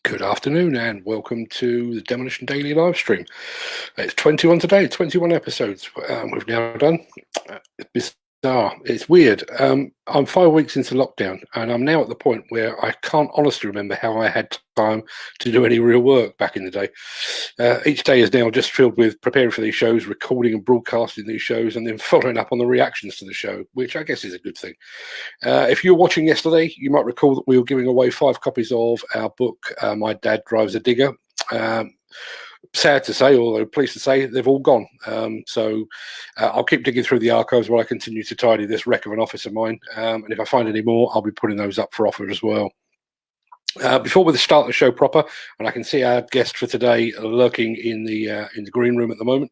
Good afternoon and welcome to the Demolition Daily live stream. It's 21 today, 21 episodes we've now done. It's bizarre, it's weird. I'm 5 weeks into lockdown and I'm now at the point where I can't honestly remember how I had time to do any real work back in the day. Each day is now just filled with preparing for these shows, recording and broadcasting these shows, and then following up on the reactions to the show, which I guess is a good thing. If you were watching yesterday, you might recall that we were giving away 5 copies of our book, My Dad Drives a Digger. Sad to say, although pleased to say, they've all gone. So I'll keep digging through the archives while I continue to tidy this wreck of an office of mine. And if I find any more, I'll be putting those up for offer as well. Before we start the show proper, and I can see our guest for today lurking in the green room at the moment.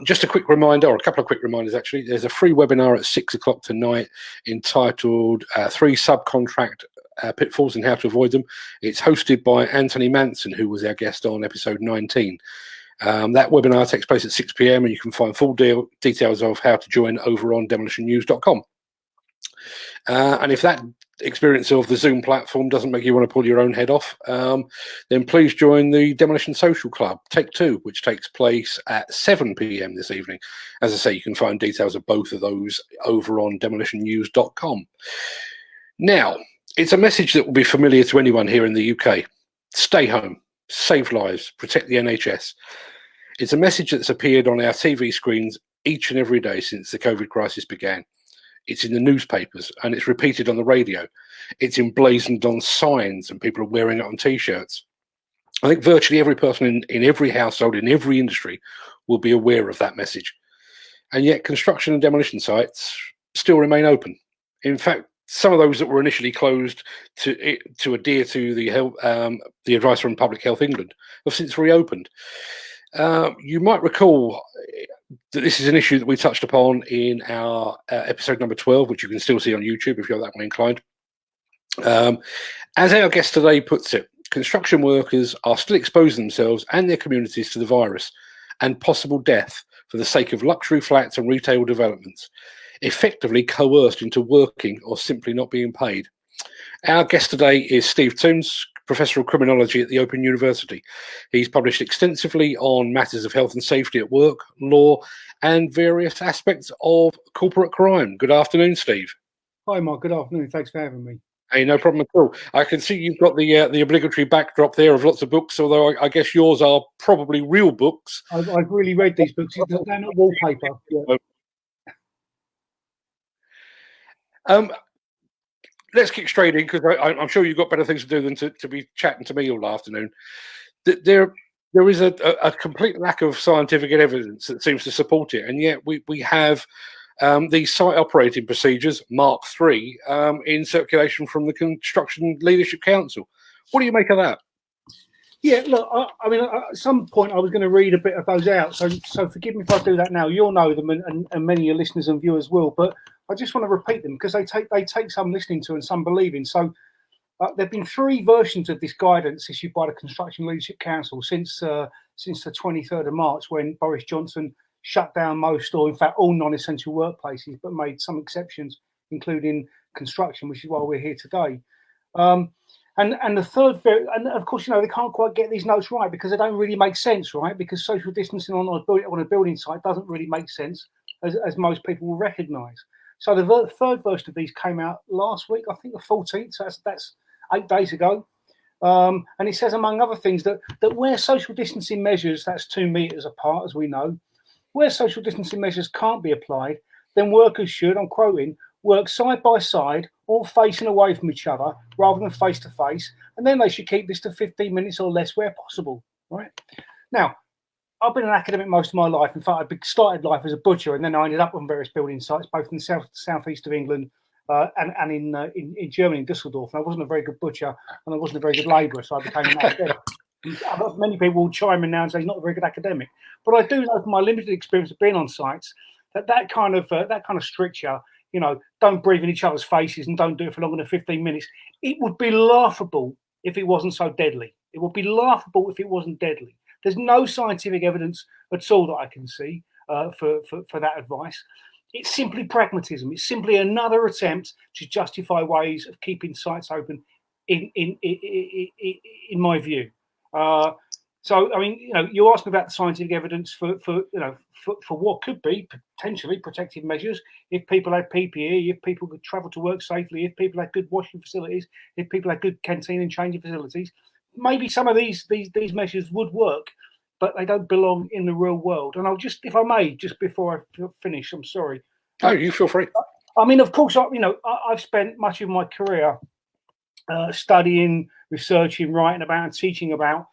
Just a quick reminder, or a couple of quick reminders actually. There's a free webinar at 6 o'clock tonight entitled 3 Subcontract Pitfalls and How to Avoid Them. It's hosted by Anthony Manson, who was our guest on episode 19. That webinar takes place at 6 p.m. and you can find full details of how to join over on demolitionnews.com. And if that experience of the Zoom platform doesn't make you want to pull your own head off, then please join the Demolition Social Club, Take 2, which takes place at 7 p.m. this evening. As I say, you can find details of both of those over on demolitionnews.com. Now, it's a message that will be familiar to anyone here in the UK. Stay home, save lives, protect the NHS. It's a message that's appeared on our TV screens each and every day since the COVID crisis began. It's in the newspapers and it's repeated on the radio. It's emblazoned on signs and people are wearing it on T-shirts. I think virtually every person in every household, in every industry, will be aware of that message. And yet construction and demolition sites still remain open. In fact, some of those that were initially closed to adhere to the advice from Public Health England have since reopened. You might recall that this is an issue that we touched upon in our episode number 12, which you can still see on YouTube if you're that way inclined. As our guest today puts it, construction workers are still exposing themselves and their communities to the virus and possible death for the sake of luxury flats and retail developments, effectively coerced into working or simply not being paid. Our guest today is Steve Toombs, Professor of Criminology at the Open University. He's published extensively on matters of health and safety at work, law, and various aspects of corporate crime. Good afternoon, Steve. Hi, Mark. Good afternoon. Thanks for having me. Hey, no problem at all. I can see you've got the obligatory backdrop there of lots of books, although I guess yours are probably real books. I've really read these books. They're not wallpaper. Yeah. Let's kick straight in, because I'm sure you've got better things to do than to be chatting to me all afternoon. There is a complete lack of scientific evidence that seems to support it, and yet we have these site operating procedures, Mark III, in circulation from the Construction Leadership Council. What do you make of that? Yeah, look, I mean, at some point I was going to read a bit of those out, so forgive me if I do that now. You'll know them, and many of your listeners and viewers will, but I just want to repeat them because they take some listening to and some believing. So there have been 3 versions of this guidance issued by the Construction Leadership Council since the 23rd of March, when Boris Johnson shut down most, or in fact all non-essential workplaces, but made some exceptions, including construction, which is why we're here today. And the third, and of course, you know, they can't quite get these notes right because they don't really make sense, right? Because social distancing on a building site doesn't really make sense, as most people will recognise. So the third version of these came out last week, I think the 14th, so that's 8 days ago. And it says, among other things, that where social distancing measures, that's 2 metres apart, as we know, where social distancing measures can't be applied, then workers should, I'm quoting, work side by side, all facing away from each other rather than face to face, and then they should keep this to 15 minutes or less where possible, right? Now, I've been an academic most of my life. In fact, I started life as a butcher, and then I ended up on various building sites, both in the southeast of England and in Germany, in Dusseldorf. And I wasn't a very good butcher, and I wasn't a very good labourer, so I became an academic. Many people will chime in now and say he's not a very good academic, but I do know from my limited experience of being on sites that kind of stricture, you know, don't breathe in each other's faces and don't do it for longer than 15 minutes. It would be laughable if it wasn't so deadly. It would be laughable if it wasn't deadly. There's no scientific evidence at all that I can see for that advice. It's simply pragmatism. It's simply another attempt to justify ways of keeping sites open in my view. So, I mean, you asked me about the scientific evidence for what could be potentially protective measures if people had PPE, if people could travel to work safely, if people had good washing facilities, if people had good canteen and changing facilities. Maybe some of these measures would work, but they don't belong in the real world. And I'll just, if I may, just before I finish, I'm sorry. Oh, you feel free. I mean, of course, I've spent much of my career studying, researching, writing about, and teaching about,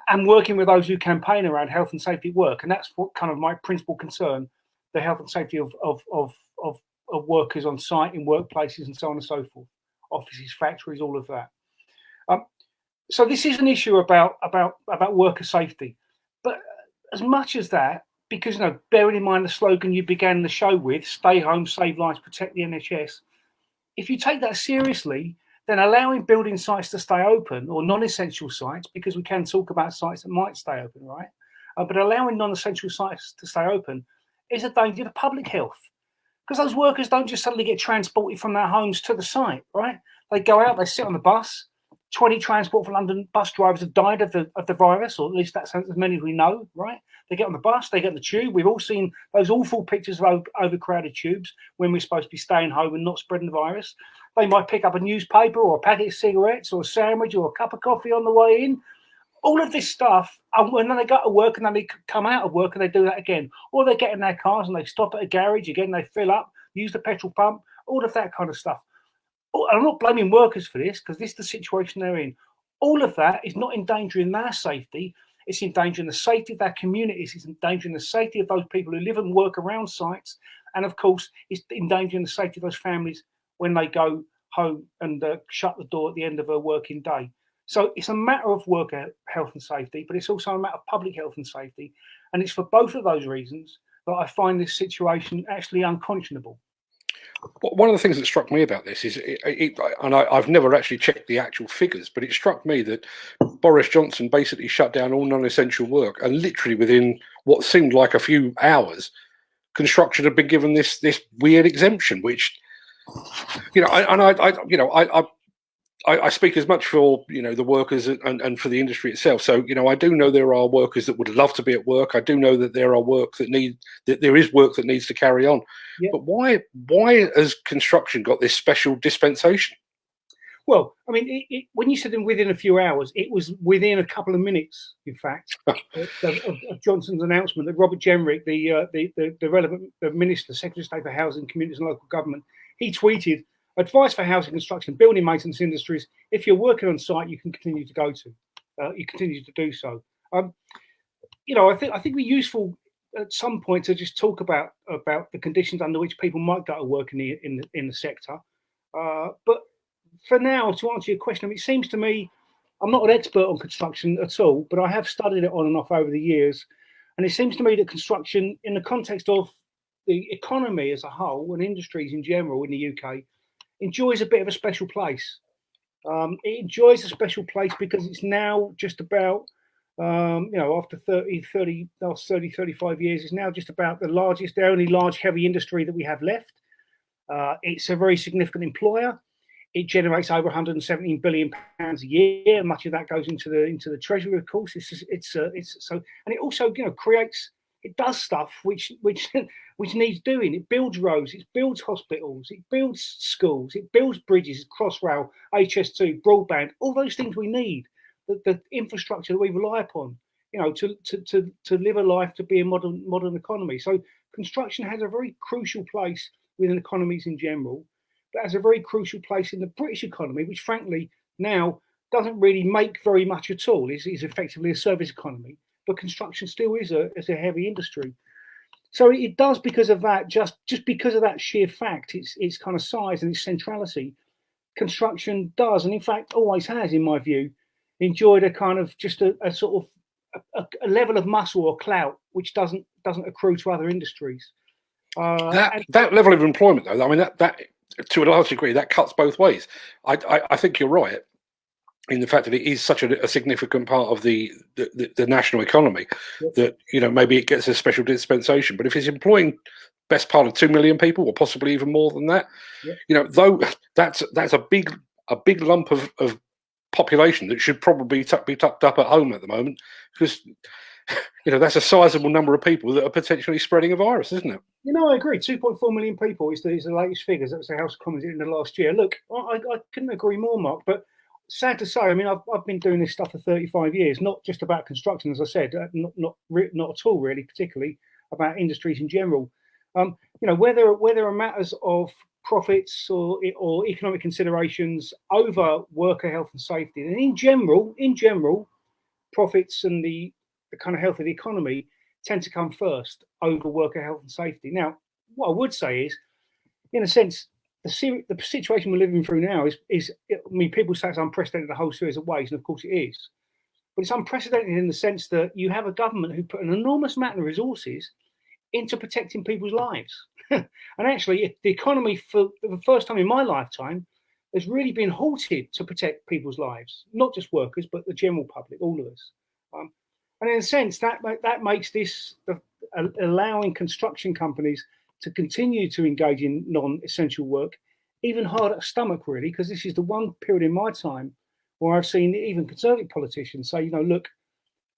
and working with those who campaign around health and safety at work. And that's what kind of my principal concern: the health and safety of workers on site, in workplaces, and so on and so forth, offices, factories, all of that. So this is an issue about worker safety, but as much as that, because bearing in mind the slogan you began the show with, "Stay home, save lives, protect the NHS." If you take that seriously, then allowing building sites to stay open, or non-essential sites, because we can talk about sites that might stay open, right? But allowing non-essential sites to stay open is a danger to public health, because those workers don't just suddenly get transported from their homes to the site, right? They go out, they sit on the bus. 20 Transport for London bus drivers have died of the virus, or at least that's as many as we know, right? They get on the bus, they get on the tube. We've all seen those awful pictures of overcrowded tubes when we're supposed to be staying home and not spreading the virus. They might pick up a newspaper or a packet of cigarettes or a sandwich or a cup of coffee on the way in. All of this stuff, and when they go to work and then they come out of work and they do that again. Or they get in their cars and they stop at a garage, again, they fill up, use the petrol pump, all of that kind of stuff. I'm not blaming workers for this, because this is the situation they're in. All of that is not endangering their safety. It's endangering the safety of their communities. It's endangering the safety of those people who live and work around sites. And of course, it's endangering the safety of those families when they go home and shut the door at the end of a working day. So it's a matter of worker health and safety, but it's also a matter of public health and safety. And it's for both of those reasons that I find this situation actually unconscionable. One of the things that struck me about this is, and I've never actually checked the actual figures, but it struck me that Boris Johnson basically shut down all non-essential work, and literally within what seemed like a few hours, construction had been given this weird exemption, which, I speak as much for the workers and for the industry itself. So I do know there are workers that would love to be at work. I do know that there are there is work that needs to carry on. Yeah. But why has construction got this special dispensation? Well, I mean, when you said within a few hours, it was within a couple of minutes, in fact, of Johnson's announcement that Robert Jenrick, the relevant minister, Secretary of State for Housing, Communities and Local Government, he tweeted, "Advice for housing construction, building maintenance industries. If you're working on site, you can continue to go to. You continue to do so." I think it'd be useful at some point to just talk about the conditions under which people might go to work in the sector. But for now, to answer your question, it seems to me, I'm not an expert on construction at all, but I have studied it on and off over the years, and it seems to me that construction, in the context of the economy as a whole and industries in general in the UK, enjoys a bit of a special place. It enjoys a special place because it's now just about, after 35 years, it's now just about the only large heavy industry that we have left. It's a very significant employer. It generates over 117 billion pounds a year. Much of that goes into the treasury, of course. And it also creates. It does stuff which needs doing. It builds roads, it builds hospitals, it builds schools, it builds bridges, Crossrail, HS2, broadband, all those things we need. The infrastructure that we rely upon, to live a life, to be a modern economy. So construction has a very crucial place within economies in general, but has a very crucial place in the British economy, which frankly now doesn't really make very much at all. It's effectively a service economy. But construction still is a heavy industry, so it does because of that. Just because of that sheer fact, its kind of size and its centrality, construction does, and in fact always has, in my view, enjoyed a kind of just a sort of a level of muscle or clout which doesn't accrue to other industries. That level of employment, though, I mean, that to a large degree that cuts both ways. I think you're right in the fact that it is such a significant part of the national economy. Yep. That maybe it gets a special dispensation, but if it's employing best part of 2 million people, or possibly even more than that, yep. Though that's a a big lump of population that should probably be tucked up at home at the moment, because that's a sizable number of people that are potentially spreading a virus, isn't it? I agree. 2.4 million people is the latest figures. That was the House of Commons in the last year. Look, I couldn't agree more, Mark. But sad to say, I mean, I've been doing this stuff for 35 years, not just about construction, as I said, not at all, really, particularly about industries in general. Where there are matters of profits or economic considerations over worker health and safety, and in general, profits and the kind of health of the economy tend to come first over worker health and safety. Now, what I would say is, in a sense, the situation we're living through now is I mean, people say it's unprecedented in a whole series of ways, and of course it is. But it's unprecedented in the sense that you have a government who put an enormous amount of resources into protecting people's lives. And actually, the economy, for the first time in my lifetime, has really been halted to protect people's lives, not just workers, but the general public, all of us. And in a sense, that makes this allowing construction companies to continue to engage in non-essential work even harder to stomach, really, because this is the one period in my time where I've seen even conservative politicians say, look,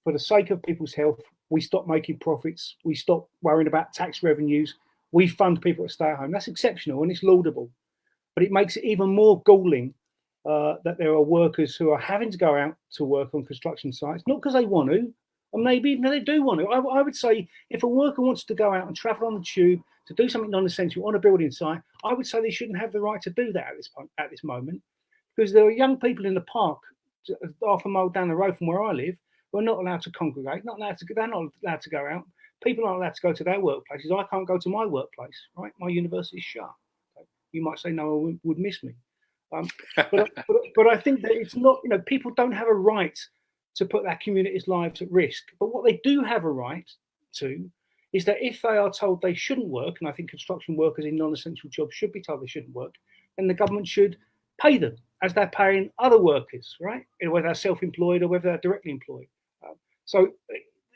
for the sake of people's health, we stop making profits, we stop worrying about tax revenues, we fund people to stay at home. That's exceptional and it's laudable. But it makes it even more galling that there are workers who are having to go out to work on construction sites, not because they want to, and maybe even they do want to. I would say if a worker wants to go out and travel on the tube to do something non-essential on a building site, I would say they shouldn't have the right to do that at this moment, because there are young people in the park half a mile down the road from where I live who are not allowed to congregate, they're not allowed to go out. People aren't allowed to go to their workplaces. I can't go to my workplace, right? My university is shut. You might say no one would miss me. But I think that it's not, people don't have a right to put their community's lives at risk. But what they do have a right to is that if they are told they shouldn't work, and I think construction workers in non-essential jobs should be told they shouldn't work, then the government should pay them as they're paying other workers, right? Whether they're self-employed or whether they're directly employed. So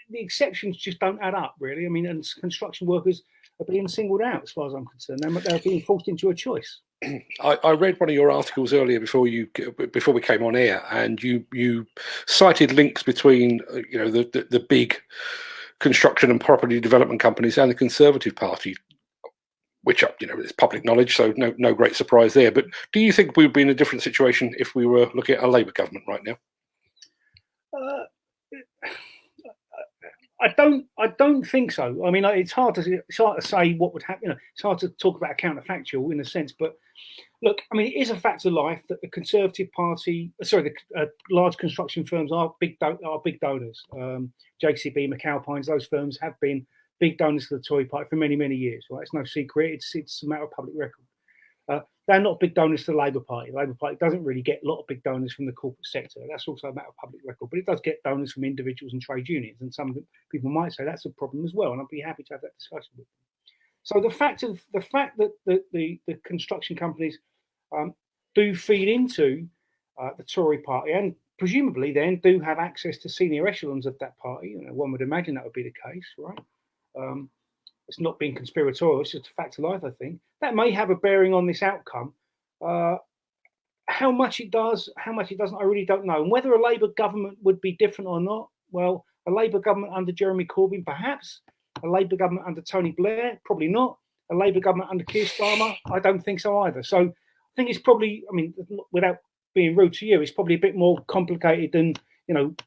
the exceptions just don't add up, really. I mean, and construction workers are being singled out, as far as I'm concerned. They're being forced into a choice. I read one of your articles earlier before we came on air, and you cited links between the big construction and property development companies and the Conservative Party, which is public knowledge, so no great surprise there. But do you think we would be in a different situation if we were looking at a Labour government right now? I don't think so. I mean, it's hard to say what would happen. It's hard to talk about a counterfactual in a sense. But look, I mean, it is a fact of life that the Conservative Party, the large construction firms are big donors. JCB, McAlpines, those firms have been big donors to the Tory Party for many, many years. Right? It's no secret. It's a matter of public record. They're not big donors to the Labour Party. The Labour Party doesn't really get a lot of big donors from the corporate sector. That's also a matter of public record. But it does get donors from individuals and trade unions. And some people might say that's a problem as well. And I'd be happy to have that discussion with them. So the fact that the construction companies do feed into the Tory Party and presumably then do have access to senior echelons of that party, one would imagine that would be the case, right? It's not being conspiratorial, it's just a fact of life, I think. That may have a bearing on this outcome. How much it does, how much it doesn't, I really don't know. And whether a Labour government would be different or not, well, a Labour government under Jeremy Corbyn, perhaps. A Labour government under Tony Blair, probably not. A Labour government under Keir Starmer, I don't think so either. So I think it's probably, I mean, without being rude to you, it's probably a bit more complicated than,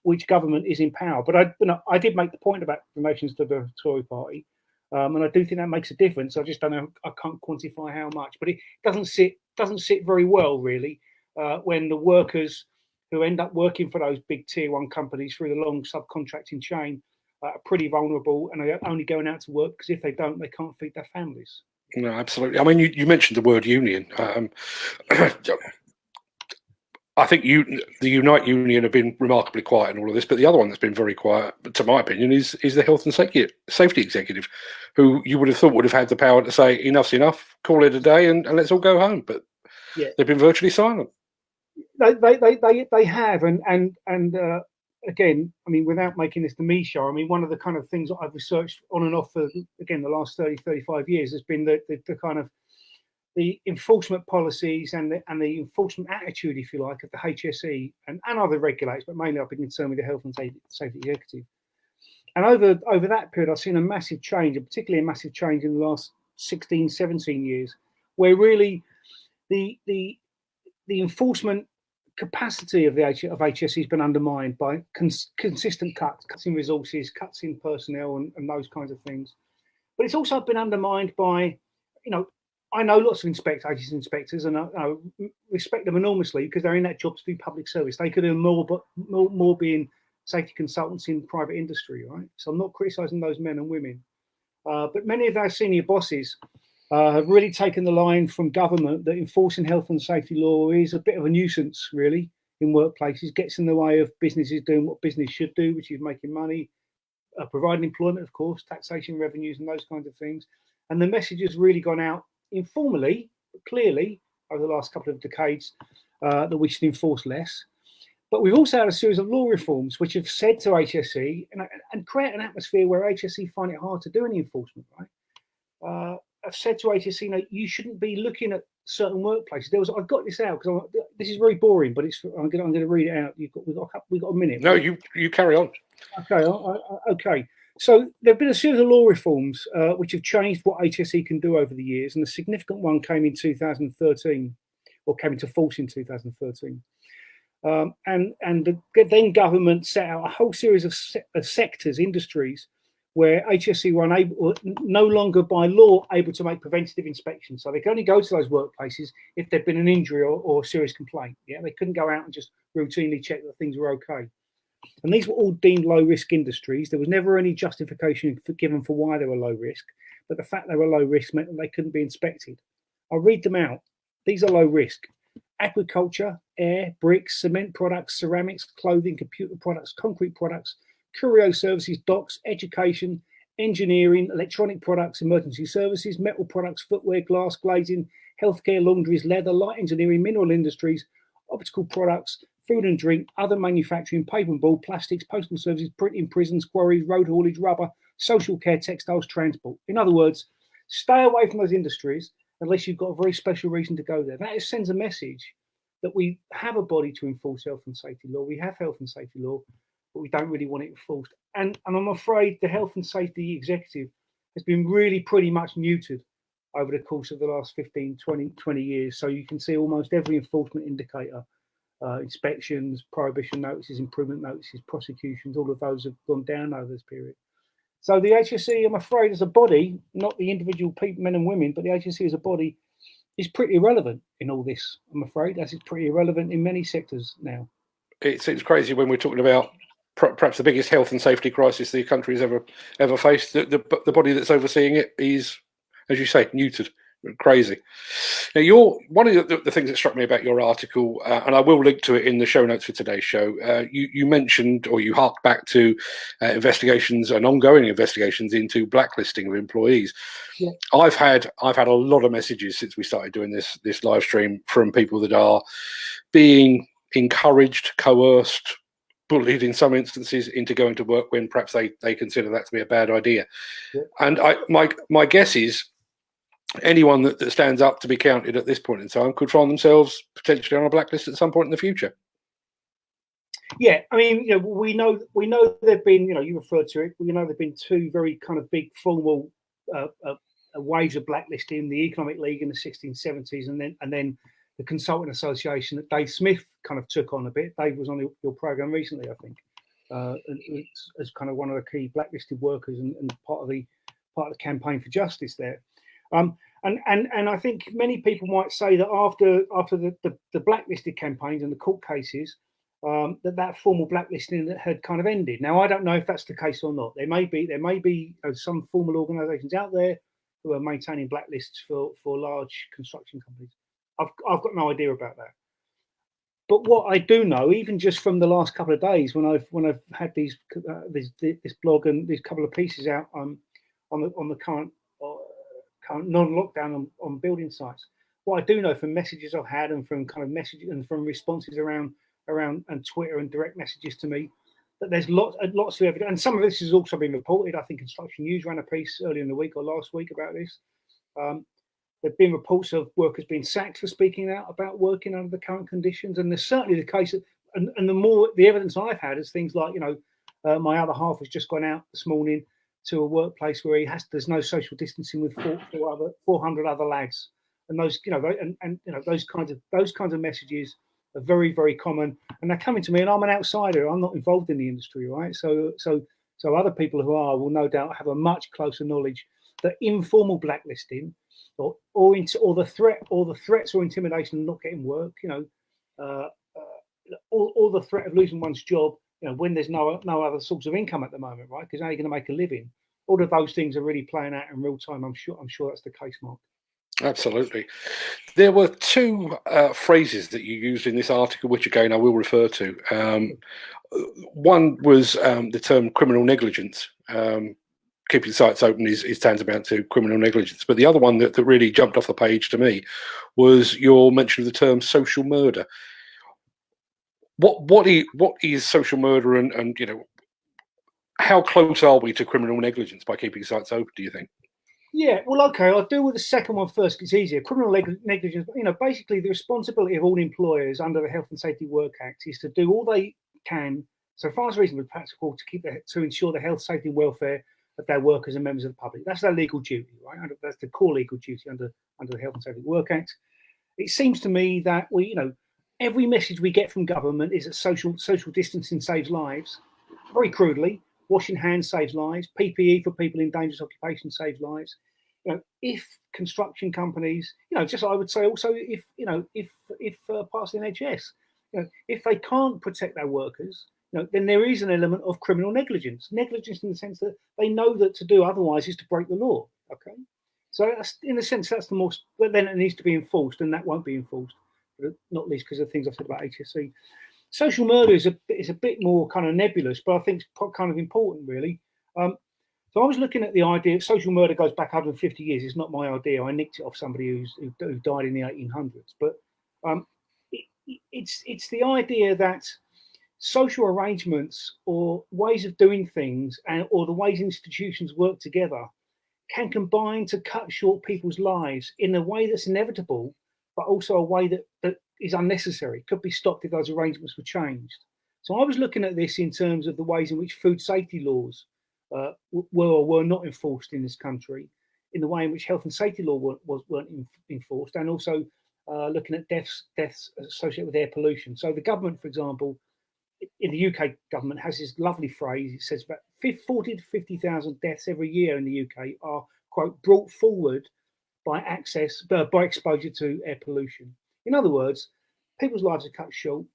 which government is in power. But I did make the point about donations to the Tory Party. And I do think that makes a difference. I just don't know. I can't quantify how much, but it doesn't sit very well, really, when the workers who end up working for those big tier one companies through the long subcontracting chain are pretty vulnerable and are only going out to work because if they don't, they can't feed their families. No, absolutely. I mean, you mentioned the word union. I think the Unite Union have been remarkably quiet in all of this, but the other one that's been very quiet, to my opinion, is the Health and Safety Executive, who you would have thought would have had the power to say enough's enough, call it a day, and let's all go home. But they've been virtually silent. They have, and again, I mean, without making this the me show, I mean, one of the kind of things that I've researched on and off for, again, the last 30, 35 years has been the kind of the enforcement policies and the enforcement attitude, if you like, of the HSE and other regulators, but mainly I've been concerned with the Health and Safety Executive. And over that period, I've seen a massive change, and particularly a massive change in the last 16, 17 years, where really the enforcement capacity of HSE has been undermined by consistent cuts in resources, cuts in personnel, and those kinds of things. But it's also been undermined by, I know lots of HSE inspectors, and I respect them enormously because they're in that job to do public service. They could do more, but more being safety consultants in private industry, right? So I'm not criticising those men and women. But many of our senior bosses have really taken the line from government that enforcing health and safety law is a bit of a nuisance, really, in workplaces, gets in the way of businesses doing what business should do, which is making money, providing employment, of course, taxation revenues and those kinds of things. And the message has really gone out informally, but clearly, over the last couple of decades, that we should enforce less. But we've also had a series of law reforms which have said to HSE and create an atmosphere where HSE find it hard to do any enforcement, right? I've said to HSE, you shouldn't be looking at certain workplaces. I've got this out because this is very boring, but I'm going to read it out. We've got a minute. No, you carry on. Okay, okay. So there have been a series of law reforms which have changed what HSE can do over the years, and a significant one came in 2013, or came into force in 2013. And the then government set out a whole series of sectors, industries, where HSE were no longer by law able to make preventative inspections. So they can only go to those workplaces if there'd been an injury or a serious complaint. Yeah, they couldn't go out and just routinely check that things were okay. And these were all deemed low risk industries. There was never any justification given for why they were low risk, but the fact they were low risk meant that they couldn't be inspected. I'll read them out. These are low risk: agriculture, air, bricks, cement products, ceramics, clothing, computer products, concrete products, courier services, docks, education, engineering, electronic products, emergency services, metal products, footwear, glass, glazing, healthcare, laundries, leather, light engineering, mineral industries, optical products, food and drink, other manufacturing, paper and board, plastics, postal services, printing, prisons, quarries, road haulage, rubber, social care, textiles, transport. In other words, stay away from those industries unless you've got a very special reason to go there. That sends a message that we have a body to enforce health and safety law. We have health and safety law, but we don't really want it enforced. And I'm afraid the health and safety executive has been really pretty much muted over the course of the last 15, 20 years. So you can see almost every enforcement indicator, inspections, prohibition notices, improvement notices, prosecutions, all of those have gone down over this period. So the HSE, I'm afraid, as a body, not the individual people, men and women, but the HSE as a body is pretty irrelevant in all this. I'm afraid that is pretty irrelevant in many sectors now. It seems crazy when we're talking about perhaps the biggest health and safety crisis the country has ever faced. The body that's overseeing it is, as you say, neutered. Crazy. Now, one of the things that struck me about your article, and I will link to it in the show notes for today's show. You mentioned, or you harked back to investigations and ongoing investigations into blacklisting of employees. Yeah. I've had a lot of messages since we started doing this live stream from people that are being encouraged, coerced, bullied in some instances into going to work when perhaps they consider that to be a bad idea. Yeah. And my guess is anyone that stands up to be counted at this point in time could find themselves potentially on a blacklist at some point in the future. Yeah, I mean, we know there've been, you referred to it. We know there've been two very kind of big formal waves of blacklisting: the Economic League in the 1670s, and then the Consulting Association that Dave Smith kind of took on a bit. Dave was on your program recently, I think, as kind of one of the key blacklisted workers and part of the campaign for justice there. And I think many people might say that after the blacklisted campaigns and the court cases, that formal blacklisting had kind of ended. Now, I don't know if that's the case or not. There may be some formal organisations out there who are maintaining blacklists for large construction companies. I've got no idea about that. But what I do know, even just from the last couple of days, when I've had this blog and these couple of pieces out on the current non-lockdown on building sites, what I do know from messages I've had and from kind of messages and from responses around and Twitter and direct messages to me, that there's lots of evidence, and some of this has also been reported. I think Construction News ran a piece earlier in the week or last week about this. There've been reports of workers being sacked for speaking out about working under the current conditions, and there's certainly the case. And the evidence I've had is things like, my other half has just gone out this morning to a workplace where there's no social distancing with 400 other lads, and those those kinds of messages are very, very common, and they're coming to me, and I'm an outsider. I'm not involved in the industry, right? So other people who are will no doubt have a much closer knowledge that informal blacklisting, or the threats or intimidation of not getting work, or the threat of losing one's job, when there's no other source of income at the moment, right? Because how are you going to make a living? All of those things are really playing out in real time. I'm sure that's the case, Mark. Absolutely. There were two phrases that you used in this article, which again I will refer to. One was the term criminal negligence. Keeping sites open is tantamount to criminal negligence. But the other one that really jumped off the page to me was your mention of the term social murder. What is social murder, and how close are we to criminal negligence by keeping sites open, do you think? Yeah, well, okay, I'll deal with the second one first. It's easier. Criminal negligence, basically the responsibility of all employers under the Health and Safety Work Act is to do all they can, so far as reasonably practical, to ensure the health, safety, and welfare of their workers and members of the public. That's their legal duty, right? That's the core legal duty under the Health and Safety Work Act. It seems to me that every message we get from government is that social distancing saves lives. Very crudely, washing hands saves lives. PPE for people in dangerous occupations saves lives. If construction companies, just I would say also if parts of the NHS, if they can't protect their workers, then there is an element of criminal negligence. Negligence in the sense that they know that to do otherwise is to break the law. Okay, so that's, in a sense, that's the most. But then it needs to be enforced, and that won't be enforced, not least because of the things I've said about HSE. Social murder is a bit more kind of nebulous, but I think it's kind of important, really. So I was looking at the idea. Social murder goes back 150 years. It's not my idea. I nicked it off somebody who died in the 1800s. But it's the idea that social arrangements or ways of doing things or the ways institutions work together can combine to cut short people's lives in a way that's inevitable, but also a way that is unnecessary. Could be stopped if those arrangements were changed. So I was looking at this in terms of the ways in which food safety laws were or were not enforced in this country, in the way in which health and safety law weren't enforced, and also looking at deaths associated with air pollution. So the government, for example, in the UK government has this lovely phrase. It says about 40 to 50,000 deaths every year in the UK are, quote, brought forward by exposure to air pollution. In other words, people's lives are cut short,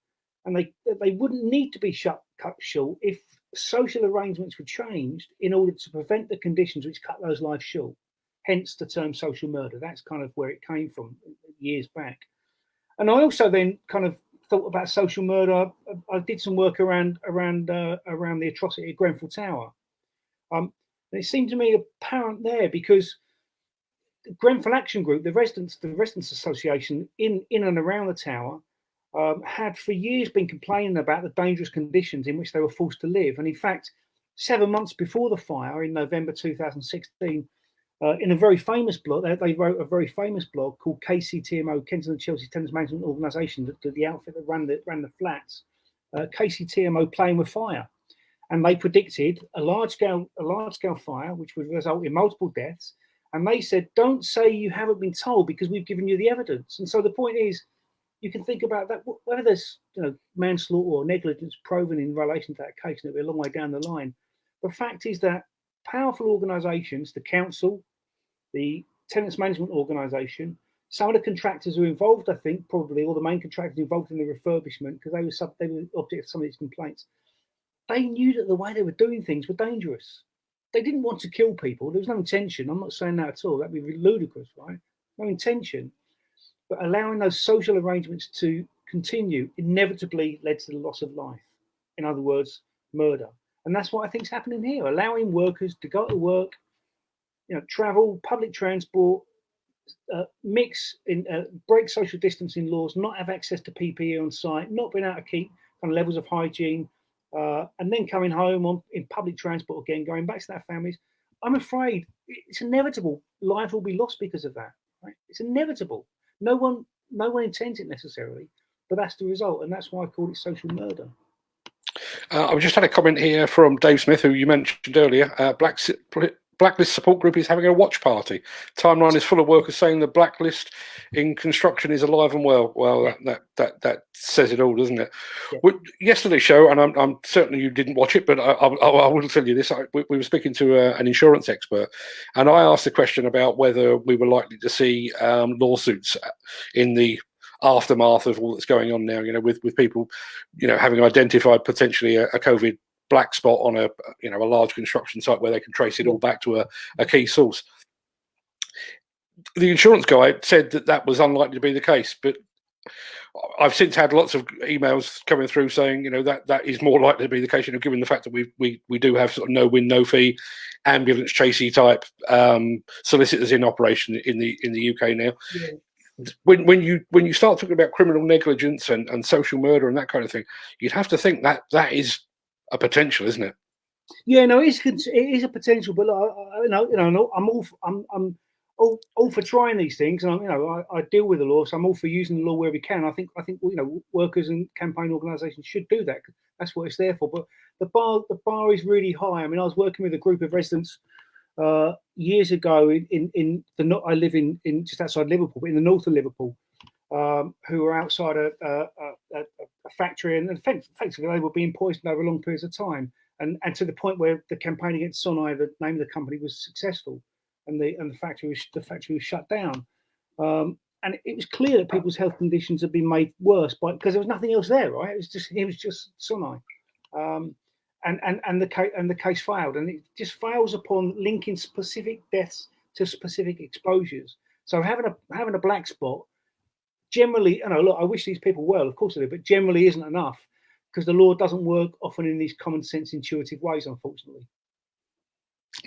and they wouldn't need to be cut short if social arrangements were changed in order to prevent the conditions which cut those lives short. Hence the term social murder. That's kind of where it came from years back. And I also then kind of thought about social murder. I did some work around the atrocity at Grenfell Tower. And it seemed to me apparent there because the Grenfell Action Group, the residents association in and around the tower, had for years been complaining about the dangerous conditions in which they were forced to live. And in fact, 7 months before the fire in November 2016, in a very famous blog, they wrote a very famous blog called KCTMO, Kensington and Chelsea Tenants Management Organisation, the outfit that ran the flats, KCTMO playing with fire. And they predicted a large scale fire, which would result in multiple deaths. And they said, don't say you haven't been told because we've given you the evidence. And so the point is, you can think about that, whether there's manslaughter or negligence proven in relation to that case, and it'll be a long way down the line. The fact is that powerful organisations, the council, the tenants management organisation, some of the contractors who are involved, I think, probably all the main contractors involved in the refurbishment, because they were object of some of these complaints, they knew that the way they were doing things were dangerous. They didn't want to kill people. There was no intention. I'm not saying that at all. That'd be ludicrous, right? No intention. But allowing those social arrangements to continue inevitably led to the loss of life. In other words, murder. And that's what I think is happening here. Allowing workers to go to work, travel, public transport, break social distancing laws, not have access to PPE on site, not being able to keep kind of levels of hygiene, and then coming home in public transport again, going back to their families. I'm afraid it's inevitable. Life will be lost because of that. Right? It's inevitable. No one intends it necessarily, but that's the result, and that's why I call it social murder. I've just had a comment here from Dave Smith, who you mentioned earlier. Blacklist support group is having a watch party. Timeline is full of workers saying the Blacklist in construction is alive and well. Well, that says it all, doesn't it? Yeah. Yesterday's show, and I'm certainly you didn't watch it, but I will tell you this. We were speaking to an insurance expert, and I asked the question about whether we were likely to see lawsuits in the aftermath of all that's going on now, with people, having identified potentially a COVID black spot on a large construction site where they can trace it all back to a key source. The insurance guy said that was unlikely to be the case, but I've since had lots of emails coming through saying, that is more likely to be the case, given the fact that we do have sort of no win, no fee, ambulance chasey type solicitors in operation in the UK now. Yeah. When you start talking about criminal negligence and social murder and that kind of thing, you'd have to think that is a potential, isn't it? Yeah, no, it is a potential, but I'm all for trying these things, and I deal with the law, so I'm all for using the law where we can. I think workers and campaign organisations should do that. That's what it's there for. But the bar is really high. I mean, I was working with a group of residents years ago I live in just outside Liverpool, but in the north of Liverpool, who were outside a factory, and effectively they were being poisoned over long periods of time, and to the point where the campaign against Sonai, the name of the company, was successful, and the factory was shut down, and it was clear that people's health conditions had been made worse because there was nothing else there, right? It was just Sonai. And the case failed, and it just fails upon linking specific deaths to specific exposures. So having a black spot generally, look, I wish these people well, of course I do, but generally isn't enough, because the law doesn't work often in these common sense, intuitive ways, unfortunately.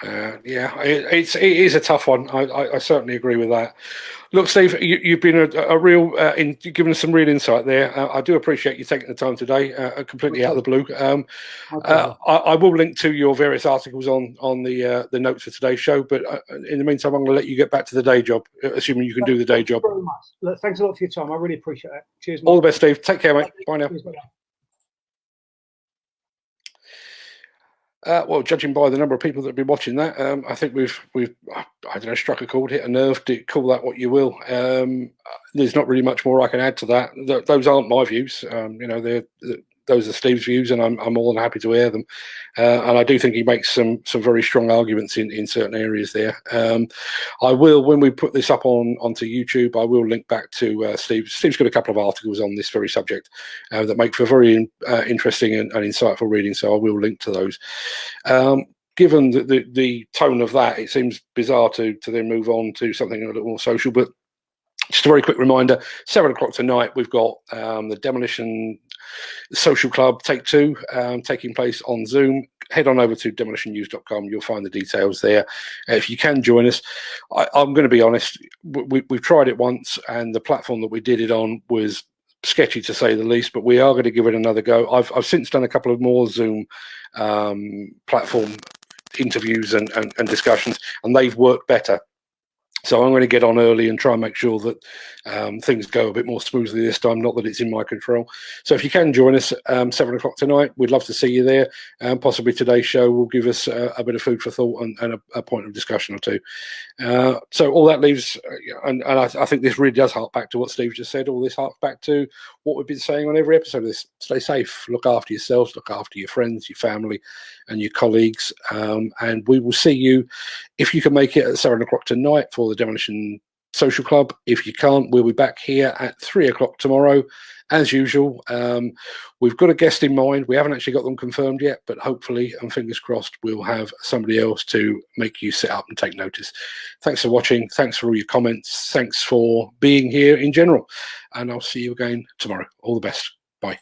It is a tough one. I certainly agree with that. Look, Steve, you've been a real giving us some real insight there. I do appreciate you taking the time today, completely out of the blue. I will link to your various articles on the notes for today's show, but in the meantime, I'm going to let you get back to the day job, assuming you can do the day job. Very much. Look, thanks a lot for your time. I really appreciate it. Cheers, mate. All the best, Steve. Take care, mate. Bye now. Cheers, bye. Well, judging by the number of people that have been watching that, I think we've struck a chord, hit a nerve. Call that what you will. There's not really much more I can add to that. Those aren't my views. Those are Steve's views, and I'm more than happy to hear them. And I do think he makes some very strong arguments in certain areas there. I will, when we put this up onto YouTube, I will link back to Steve. Steve's got a couple of articles on this very subject that make for very interesting and insightful reading, so I will link to those. Given the tone of that, it seems bizarre to then move on to something a little more social, but just a very quick reminder, 7 o'clock tonight, we've got the Demolition Social Club Take 2 taking place on Zoom. Head on over to demolitionnews.com. You'll find the details there. If you can join us, I'm going to be honest, we've tried it once, and the platform that we did it on was sketchy to say the least, but we are going to give it another go. I've since done a couple of more Zoom platform interviews and discussions, and they've worked better. So I'm going to get on early and try and make sure that things go a bit more smoothly this time, not that it's in my control. So if you can join us 7 o'clock tonight, we'd love to see you there. Possibly today's show will give us a bit of food for thought and a point of discussion or two. So all that leaves, and I think this really does hark back to what Steve just said. All this harks back to what we've been saying on every episode of this. Stay safe, look after yourselves, look after your friends, your family and your colleagues. And we will see you, if you can make it, at 7 o'clock tonight for the Demolition Social Club. If you can't, we'll be back here at 3 o'clock tomorrow, as usual. We've got a guest in mind. We haven't actually got them confirmed yet, but hopefully, and fingers crossed, we'll have somebody else to make you sit up and take notice. Thanks for watching. Thanks for all your comments. Thanks for being here in general. And I'll see you again tomorrow. All the best. Bye.